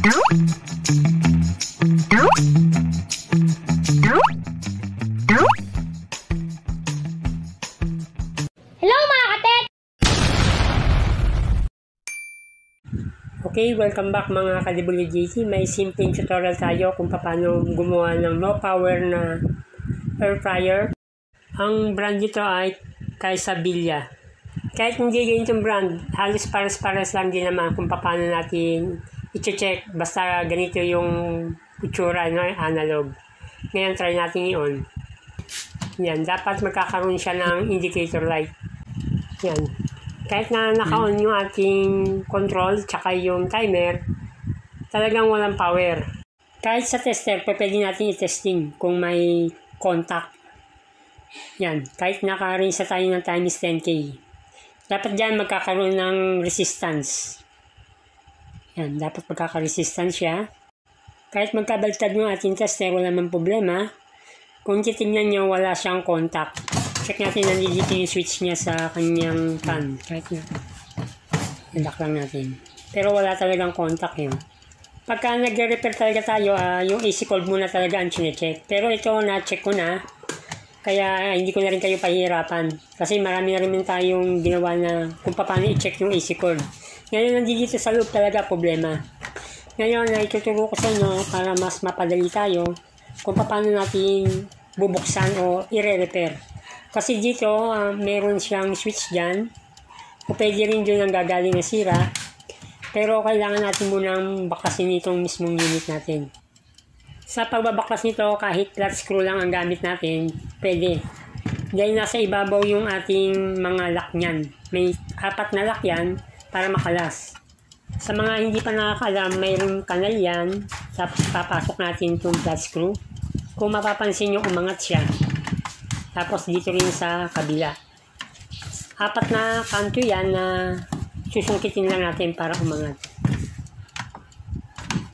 Hello mga katek! Okay, welcome back mga ka-WJC. May simpleng tutorial tayo kung paano gumawa ng low power na air fryer. Ang brand nito ay Quesabilla. Kahit hindi ganitong brand, halos pares-pares lang din naman kung paano natin i-check. Basta ganito yung itsura, no? Analog. Ngayon, try natin i-on. Yan, dapat magkakaroon siya ng indicator light. Yan. Kahit na naka-on yung ating control tsaka yung timer, talagang walang power. Kahit sa tester, pwede natin i-testing kung may contact. Yan. Kahit naka-range sa tayo ng times 10K. Dapat dyan magkakaroon ng resistance. Yan. Dapat magkaka-resistance siya. Kahit magkabaltad yung ating tester, wala man problema. Kung titignan nyo, wala siyang contact. Check natin, nandito yung switch niya sa kanyang fan. Kahit na, lock lang natin. Pero wala talagang contact yun. Pagka nag-repair talaga tayo, yung AC cold muna talaga ang chinecheck. Pero ito, na-check ko na. Kaya hindi ko na rin kayo pahihirapan. Kasi marami na rin tayong ginawa na kung paano i-check yung AC cold. Ngayon, nandito sa loob talaga problema. Ngayon, ituturo ko sa inyo para mas mapadali tayo kung paano natin bubuksan o i-repair. Kasi dito, meron siyang switch dyan. O pwede rin dyan ang gagaling na sira. Pero kailangan natin munang bakasin itong mismong unit natin. Sa pagbabaklas nito, kahit flat screw lang ang gamit natin, pwede. Dahil nasa ibabaw yung ating mga lock niyan. May 4 na lock yan para makalas. Sa mga hindi pa nakakaalam, mayroong kanal yan. Tapos papasok natin itong flat screw. Kung mapapansin nyo, umangat siya. Tapos dito rin sa kabila. 4 na kanto yan na susungkitin lang natin para umangat.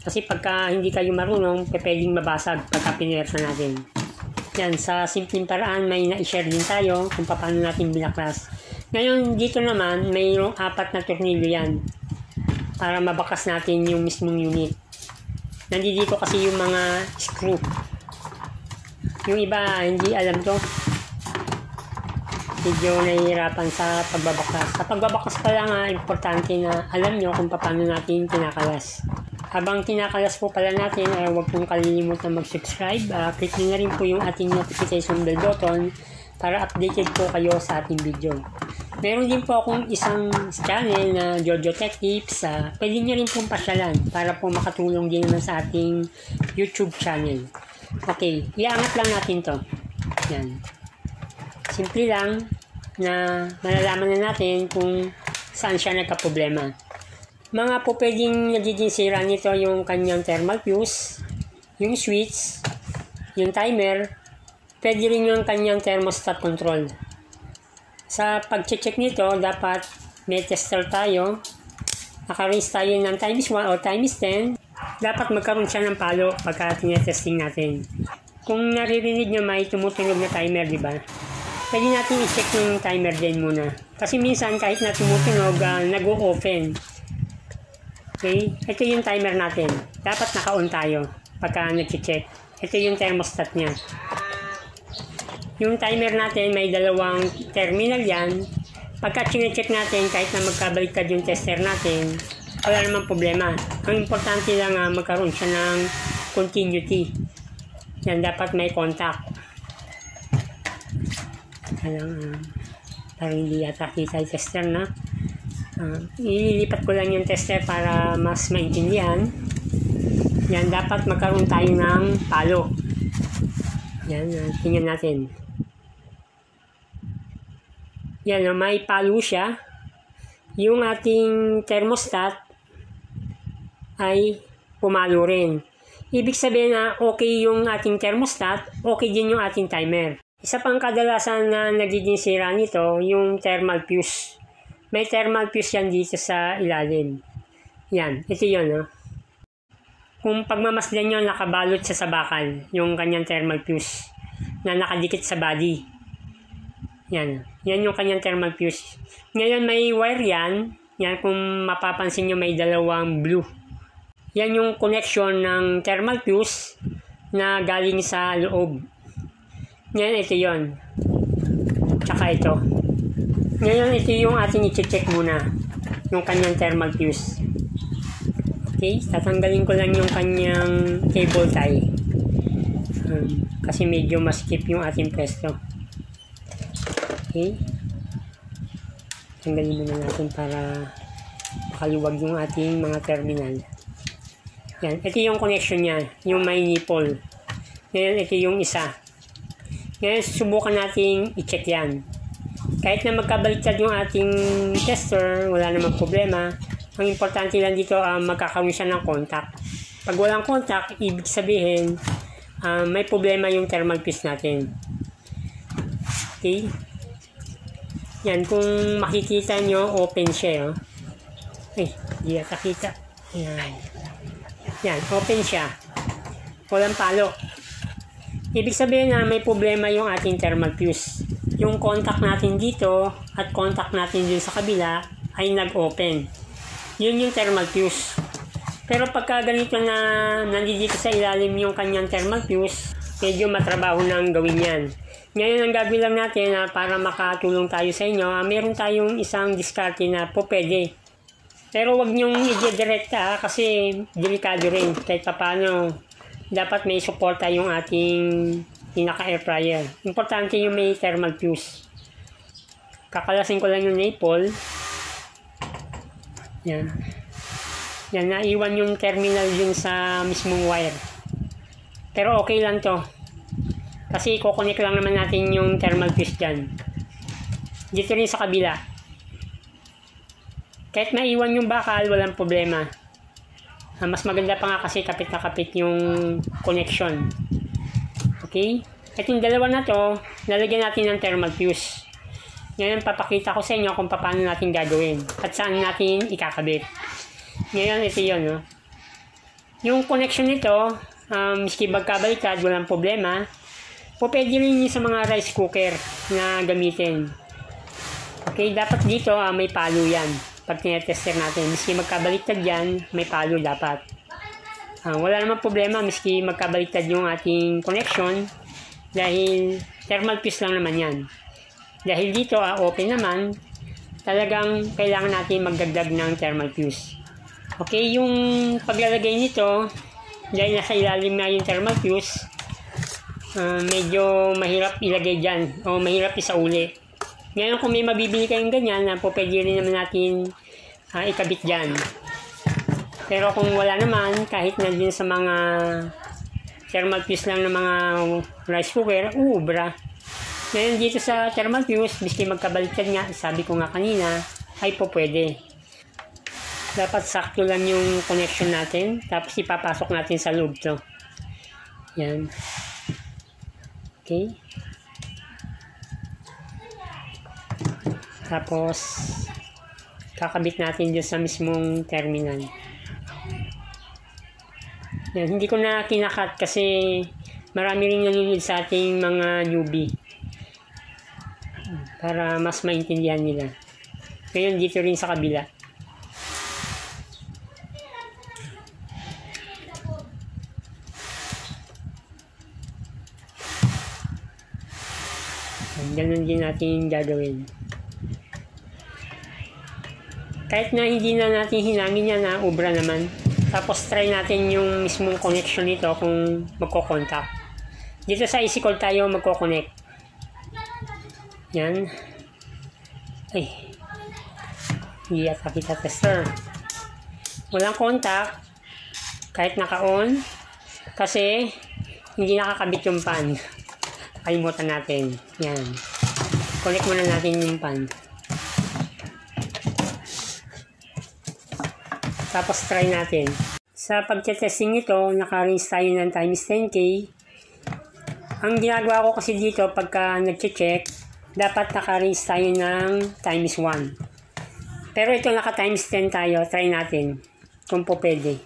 Kasi pagka hindi kayo marunong, pwedeng mabasag pagka pinersa natin. Yan, sa simpleng paraan, may na-share din tayo kung paano natin binaklas. Ngayon, dito naman, mayroong 4 na tornilyo yan para mabakas natin yung mismong unit. Nandito kasi yung mga screw. Yung iba, hindi alam to. Medyo nahihirapan sa pagbabaklas. Sa pagbabaklas pa lang, importante na alam nyo kung paano natin kinakalas. Habang kinakalas po pala natin, huwag pong kalilimutan mag-subscribe. Click nyo na rin po yung ating notification bell button para updated po kayo sa ating video. Meron din po akong isang channel na Jojo Tech Tips. Pwede nyo rin pong pasyalan para po makatulong din naman sa ating YouTube channel. Okay, iangat lang natin to. Yan. Simple lang na malalaman na natin kung saan siya nagka-problema. Mga po pwedeng nagiging sira nito yung kanyang thermal fuse, yung switch, yung timer, pwede rin yung kanyang thermostat control. Sa pag-check nito, dapat may tester tayo. Naka-range tayo ng times 1 o times 10. Dapat magkaroon siya ng palo pagka tinetesting natin. Kung naririnig nyo, may tumutunog na timer, di ba? Pwede natin i-check yung timer din muna. Kasi minsan kahit na tumutunog, nag-o-open. Okay? Ito yung timer natin. Dapat naka-on tayo pagka nag-check. Ito yung thermostat niya. Yung timer natin, may 2 terminal yan. Pagka chine-check natin, kahit na magkabaliktad yung tester natin, wala namang problema. Ang importante lang magkaroon siya ng continuity. Yan, dapat may contact. Parang hindi yata kita yung tester na. Ililipat ko lang yung tester para mas maintindihan. Yan, dapat magkaroon tayo ng palo. Yan, tingnan natin. Yan, may palo siya. Yung ating thermostat ay pumalo rin. Ibig sabihin na okay yung ating thermostat, okay din yung ating timer. Isa pang kadalasan na nagiging sira nito, yung thermal fuse. May thermal fuse yan dito sa ilalim. Yan, ito yun. Kung pagmamasdan nyo, nakabalot siya sa bakal, yung kanyang thermal fuse na nakadikit sa body. Yan, yan yung kanyang thermal fuse. Ngayon may wire yan. Yan, kung mapapansin nyo, may 2 blue. Yan yung connection ng thermal fuse na galing sa loob. Ngayon, ito yon. Tsaka ito. Ngayon, ito yung ating i-check muna. Yung kanyang thermal fuse. Okay, tatanggalin ko lang yung kanyang cable tie. Kasi medyo maskip yung ating pwesto. Okay. Tanggalin muna natin para makaluwag yung ating mga terminal. Yan. Ito yung connection niya. Yung may nipple. Ngayon, ito yung isa. Ngayon, subukan natin i-check yan. Kahit na magkabaliktad yung ating tester, wala namang problema. Ang importante lang dito, magkakaroon siya ng contact. Pag walang contact, ibig sabihin, may problema yung thermal fuse natin. Okay? Yan, kung makikita nyo, open siya. Oh. Ay, hindi yata kita. Yan. Yan, open siya. Walang palo. Ibig sabihin na may problema yung ating thermal fuse. Yung contact natin dito at contact natin dun sa kabila ay nag-open. Yun yung thermal fuse. Pero pagka ganito na nandito sa ilalim yung kanyang thermal fuse, medyo matrabaho nang gawin yan. Ngayon, ang gagawin lang natin para makatulong tayo sa inyo, meron tayong isang diskarte na po pwede. Pero wag nyong i-direkta kasi delikado rin. Kahit paano, dapat may suporta yung ating pinaka-air fryer. Importante yung may thermal fuse. Kakalasin ko lang yung nipple. Yan. Yan, naiwan yung terminal yun sa mismong wire. Pero okay lang to. Kasi kukonek lang naman natin yung thermal fuse dyan. Dito rin sa kabila. Kahit maiwan yung bakal, walang problema. Mas maganda pa nga kasi kapit na kapit yung connection. Okay? At yung dalawa na to, lalagyan natin ng thermal fuse. Ngayon, papakita ko sa inyo kung paano natin gagawin. At saan natin ikakabit. Ngayon, ito yun. No? Yung connection nito, miski magkabaliktad, walang problema. Pwede rin yun sa mga rice cooker na gamitin. Okay, dapat dito may palo yan. Pag tinetester natin, miski magkabaliktad yan, may palo dapat. Wala namang problema miski magkabaliktad yung ating connection dahil thermal fuse lang naman yan. Dahil dito open naman, talagang kailangan natin magdagdag ng thermal fuse. Okay, yung paglalagay nito, dahil nasa ilalim na yung thermal fuse, medyo mahirap ilagay dyan o mahirap isauli. Ngayon kung may mabibili kayong ganyan, pwede rin naman natin ikabit dyan. Pero kung wala naman, kahit na din sa mga thermal fuse lang ng mga rice cooker, ubra. Ngayon dito sa thermal fuse, miski magkabaliktad nga, sabi ko nga kanina, ay pwede. Dapat sakto lang yung connection natin, tapos ipapasok natin sa loob to. Yan. Okay. Tapos, kakabit natin dyan sa mismong terminal. Yan, hindi ko na kinakat kasi marami rin nanonood sa ating mga newbie. Para mas maintindihan nila. Ngayon, dito rin sa kabila. Ganun din natin gagawin. Kahit na hindi na natin hinangin yan ubra naman. Tapos try natin yung mismong connection nito kung magko-contact. Dito sa easy call tayo magko-connect. Yan. Ay. Hindi yata kita tester. Walang contact. Kahit naka-on. Kasi hindi nakakabit yung pan. Kalimutan natin. Yan. Connect muna natin yung pan. Tapos try natin. Sa pagte-testing nito, naka-range tayo ng times 10K. Ang ginagawa ko kasi dito, pagka nag-check, dapat naka-range tayo ng times 1. Pero ito naka-times 10 tayo. Try natin. Kung po pwede.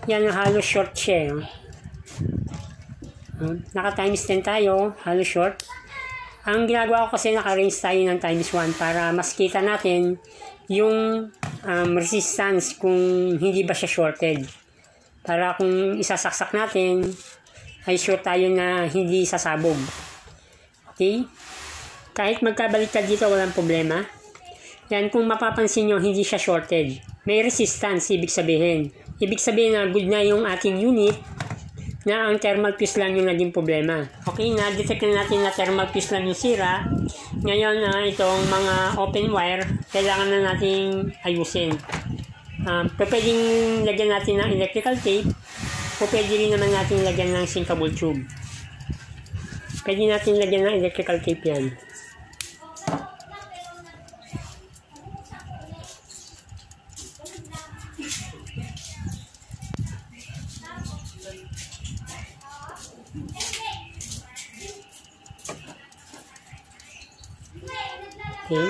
Yan, halos short siya. Naka-times 10 tayo. Halos short. Ang ginagawa ko kasi naka-range tayo ng times 1 para mas kita natin yung resistance kung hindi ba siya shorted. Para kung isasaksak natin, ay sure tayo na hindi sasabog. Okay? Kahit magkabaliktad dito, walang problema. Yan, kung mapapansin nyo, hindi siya shorted. May resistance, ibig sabihin. Ibig sabihin na good na yung ating unit, na ang thermal fuse lang yung naging problema. Okay, na-detect na natin na thermal fuse lang yung sira. Ngayon, itong mga open wire, kailangan na nating ayusin. Pwedeng lagyan natin ng electrical tape, o pwede rin naman natin lagyan ng sinkable tube. Pwede natin lagyan ng electrical tape yan. Okay.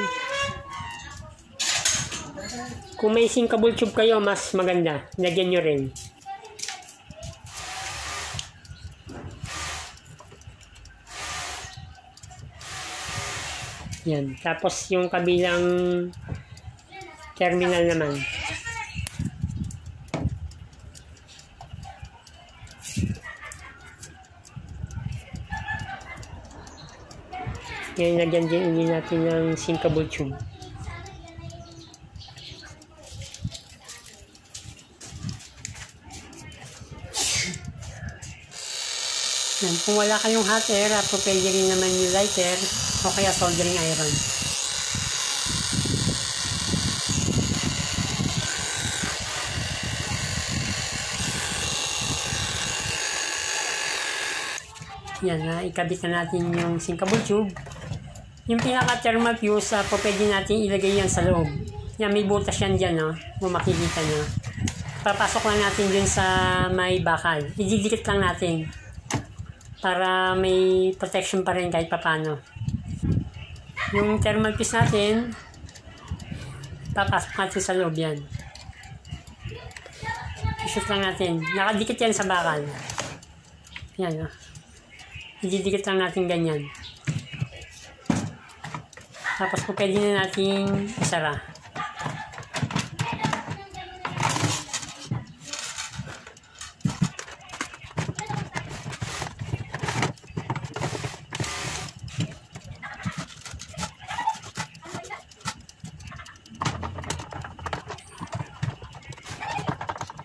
Kung may sinkable tube kayo, mas maganda. Lagyan nyo rin. Yan. Tapos yung kabilang terminal naman. Yan, lagyan din natin ng sinkable tube. Yan, kung wala kayong hot air, pwede rin naman yung lighter o kaya soldering iron. Yan, ikabit na natin yung sinkable tube. Yung pinaka-thermal fuse, pwede natin ilagay yan sa loob. Yan, may butas yan dyan, no? Kung makikita nyo. Papasok lang natin dun sa may bakal. Ididikit lang natin. Para may protection pa rin kahit papano. Yung thermal fuse natin, papasok natin sa loob yan. I-shoot lang natin. Nakadikit yan sa bakal. Yan, no? Ididikit lang natin ganyan. Tapos po pwede na natin isara.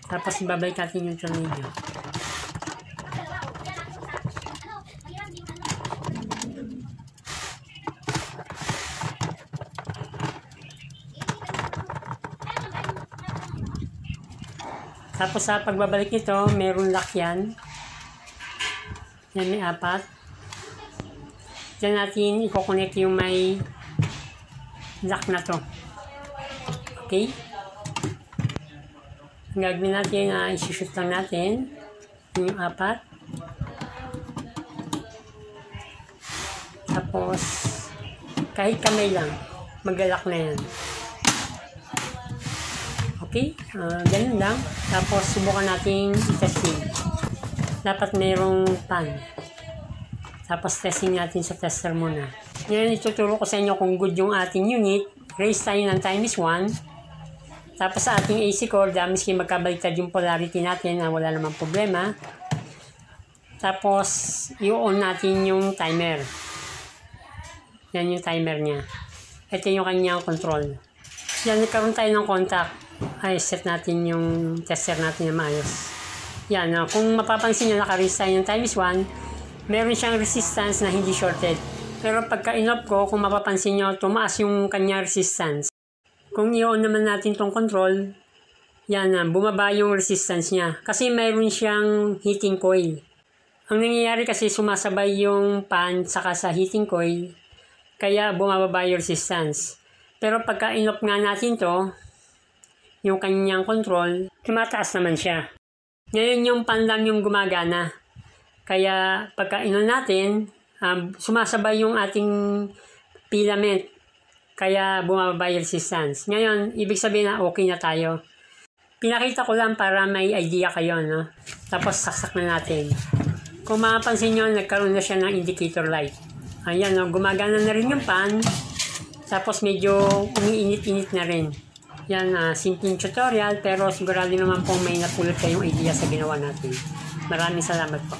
Tapos babalik natin yung tornilyo. Tapos sa pagbabalik nito, meron lock yan. Yan, may 4. Diyan natin i-connect yung may lock na to. Okay? Ang gagawin natin, isi-shoot lang natin yung 4. Tapos, kahit kamay lang, mag-lock na yan. Okay, ganun lang. Tapos, subukan natin i-testing. Dapat mayroong pan. Tapos, testing natin sa tester muna. Ngayon, ituturo ko sa inyo kung good yung ating unit. Raise tayo ng times 1. Tapos, sa ating AC core, damis kayo magkabaliktad yung polarity natin na wala namang problema. Tapos, i-on natin yung timer. Yan yung timer niya. Ito yung kanyang control. Yan, nagkaroon tayo ng contact. Ay, set natin yung tester natin na maayos. Yan, kung mapapansin nyo, naka-raise tayo ng times 1, meron siyang resistance na hindi shorted. Pero pagka in-off ko, kung mapapansin nyo, tumaas yung kanyang resistance. Kung i-on naman natin tong control, yan, bumaba yung resistance niya. Kasi mayroon siyang heating coil. Ang nangyayari kasi sumasabay yung fan saka sa heating coil, kaya bumababa yung resistance. Pero pagka in-off nga natin to, yung kanyang control, tumataas naman siya. Ngayon yung pan lang yung gumagana. Kaya pagka in-on natin, sumasabay yung ating filament. Kaya bumababa yung resistance. Ngayon, ibig sabihin na okay na tayo. Pinakita ko lang para may idea kayo, no? Tapos saksak na natin. Kung mapapansin nyo, nagkaroon na siya ng indicator light. Ayan, no? Gumagana na rin yung pan. Tapos medyo umiinit-init na rin. Yan, simpleng tutorial pero sigurado naman pong may napulot kayong idea sa ginawa natin. Maraming salamat po.